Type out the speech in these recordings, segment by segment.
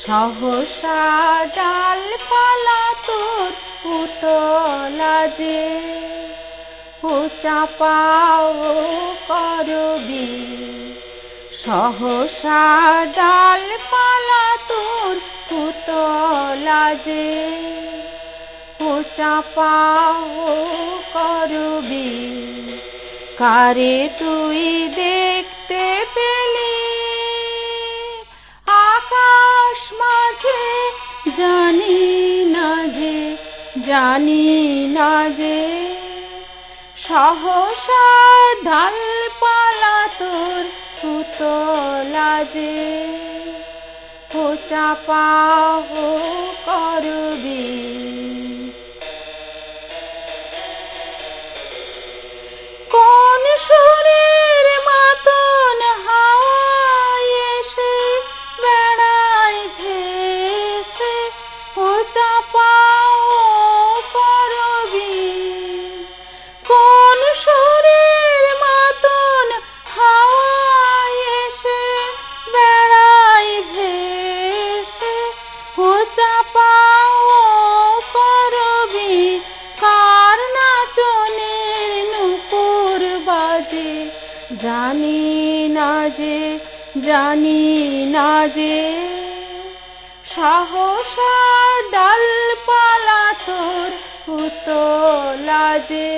সহসা ডালপালা তোর পুতলা যে ও চাপাও করবি। সহসা ডালপালা তোর পুতলা যে ও চাপাও করবি। কারে তুই দেখতে পেলি আকাশ মাঝে, জানি না যে, জানি না যে। সহসা ডালপালা তোর পুতলা যে ও চাপাও করবি। কোন সুরের মাতন হাওয়ায় এসে বেড়ায় ভেসে ও চাপাও করবি। কোন সুরের মাতন হাওয়ায় এসে বেড়ায় ভেসে ও চাপাও করবি। কার নাচনের নূপুর বাজে, জানি না যে, জানি না যে। সহসা ডালপালা তোর পুতলা যে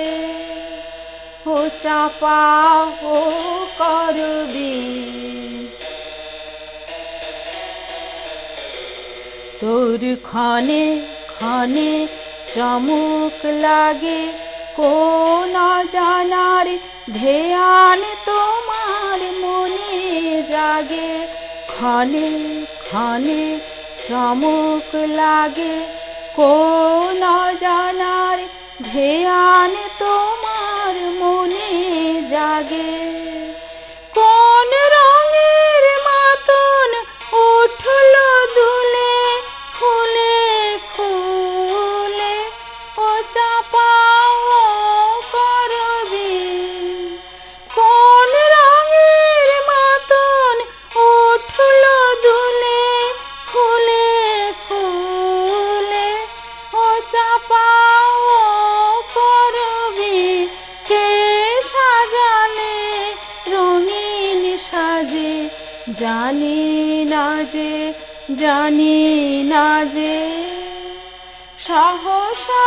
ও চাপাও করবি। তোর ক্ষণে ক্ষণে চমক লাগে, কোন জানার ধ্যান তোমার মনে জাগে। ক্ষণে ক্ষণে চমক লাগে, কোন জানার ধ্যান তোমার মনে জাগে। কোন রঙের মাতন উঠল দুলে ফুলে ফুলে ও চাপাও করবি। কোন রঙের মাতন উঠল দুলে ফুলে ফুলে ও চাপাও করবি। কে সাজালে রঙিন সাজে, জানি না যে, জানি না যে। সহসা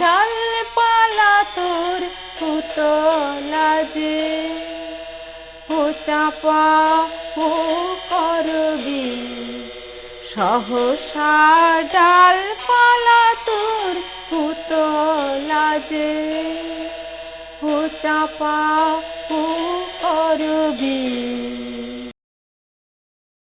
ডালপালা তোর পুতলা যে ও চাপাও করবি। সহসা ডালপালা তোর পুতলা যে ও চাপাও করবি।